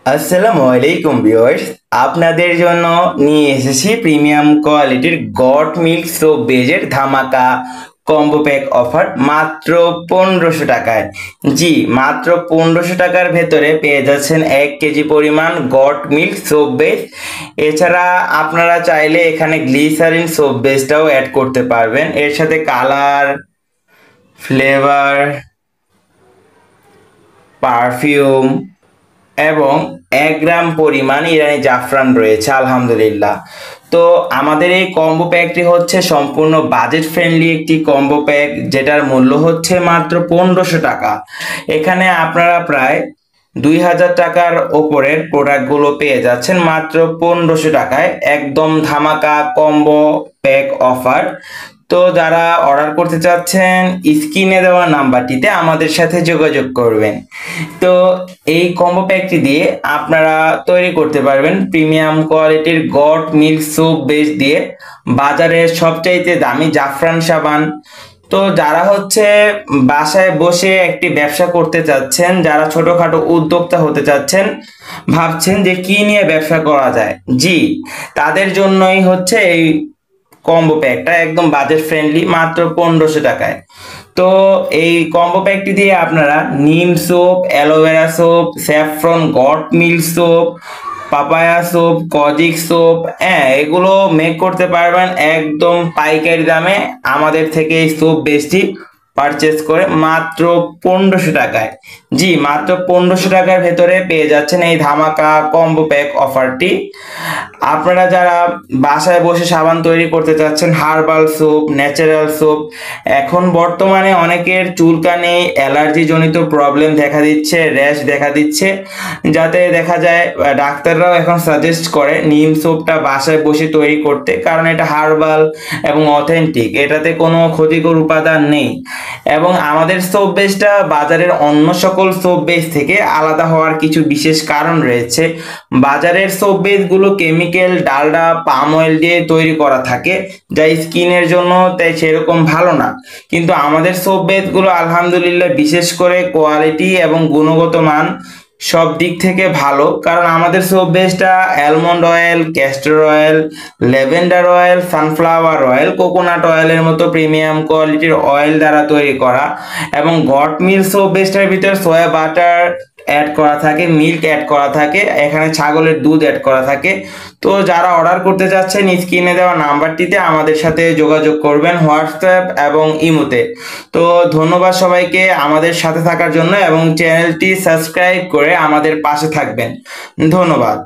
আসসালামু আলাইকুম ভিউয়ার্স, আপনাদের জন্য নিয়ে এসেছি প্রিমিয়াম কোয়ালিটির গট মিল্ক সোপ বেজের ধামাকা কম্বো প্যাক অফার মাত্র 1500 টাকায়। জি, মাত্র 1500 টাকার ভেতরে পেয়ে যাচ্ছেন 1 কেজি পরিমাণ গট মিল্ক সোপ বেজ। এছাড়া আপনারা চাইলে এখানে গ্লিসারিন সোপ বেজটাও অ্যাড করতে পারবেন। এর সাথে কালার, ফ্লেভার, পারফিউম এবং 1 গ্রাম পরিমাণ ইরানি জাফরান রয়েছে আলহামদুলিল্লাহ। তো আমাদের এই কম্বো প্যাকটি হচ্ছে সম্পূর্ণ বাজেট ফ্রেন্ডলি একটি কম্বো প্যাক, যেটার মূল্য হচ্ছে মাত্র 1500 টাকা। এখানে আপনারা প্রায় 2000 টাকার ওপরের প্রোডাক্টগুলো পেয়ে যাচ্ছেন মাত্র 1500 টাকায়, একদম ধামাকা কম্বো প্যাক অফার। তো যারা অর্ডার করতে চাচ্ছেন স্ক্রিনে দেওয়া নাম্বারটিতে আমাদের সাথে যোগাযোগ করবেন। তো এই কম্বো প্যাকটি দিয়ে আপনারা তৈরি করতে পারবেন প্রিমিয়াম কোয়ালিটির গট মিল্ক সোপ বেস দিয়ে বাজারের সবচাইতে দামি জাফরান সাবান। তো যারা হচ্ছে বাসায় বসে একটি ব্যবসা করতে চাচ্ছেন, যারা ছোটখাটো উদ্যোক্তা হতে চাচ্ছেন, ভাবছেন যে কি নিয়ে ব্যবসা করা যায়, জি, তাদের জন্যই হচ্ছে এই কম্বো প্যাকটা একদম বাজেট ফ্রেন্ডলি মাত্র 1500 টাকায়। তো এই কম্বো প্যাকটি দিয়ে আপনারা নিম soap, aloe vera soap, saffron goat milk soap, papaya soap, kojic soap, হ্যাঁ, এগুলো মেক করতে পারবেন একদম পাইকারি দামে আমাদের থেকে এই সোপ বেশি পারচেস করে মাত্র 1500 টাকায়। জি, মাত্র 1500 টাকার ভেতরে পেয়ে যাচ্ছেন এই ধামাকা কম্বো প্যাক অফারটি। আপনারা যারা বাসায় বসে সাবান তৈরি করতে চাচ্ছেন, হার্বাল সোপ, ন্যাচারাল সোপ, এখন বর্তমানে অনেকের চুলকানি, অ্যালার্জি জনিত প্রবলেম দেখা দিচ্ছে, র্যাশ দেখা দিচ্ছে, যাতে দেখা যায় ডাক্তাররাও এখন সাজেস্ট করে নিম সোপটা বাসায় বসে তৈরি করতে, কারণ এটা হার্বাল এবং অথেন্টিক, এটাতে কোনো ক্ষতিকর উপাদান নেই। এবং আমাদের সোপ বেসটা বাজারের অন্য সকল সোপ বেস থেকে আলাদা হওয়ার কিছু বিশেষ কারণ রয়েছে। বাজারের সোপ বেসগুলো কেমিক্যাল, ডালডা, পাম অয়েল দিয়ে তৈরি করা থাকে, যা স্কিনের জন্য তাই সেরকম ভালো না। কিন্তু আমাদের সোপ বেসগুলো আলহামদুলিল্লাহ বিশেষ করে কোয়ালিটি এবং গুণগত মান সব দিক থেকে ভালো, কারণ আমাদের সোপ বেসটা almond oil, castor oil, lavender oil, sunflower oil, coconut অয়েলের মতো প্রিমিয়াম কোয়ালিটির অয়েল দ্বারা তৈরি করা। এবং গট মিল্ক সোপ বেসটার ভিতরে সোয়া বাটার অ্যাড করা থাকে, মিল্ক অ্যাড করা থাকে, এখানে ছাগলের দুধ অ্যাড করা থাকে। তো যারা অর্ডার করতে চাচ্ছেন স্ক্রিনে দেওয়া নাম্বারটিতে আমাদের সাথে যোগাযোগ করবেন হোয়াটসঅ্যাপ এবং ইমোতে। তো ধন্যবাদ সবাইকে আমাদের সাথে থাকার জন্য, এবং চ্যানেলটি সাবস্ক্রাইব করে আমাদের পাশে থাকবেন। ধন্যবাদ।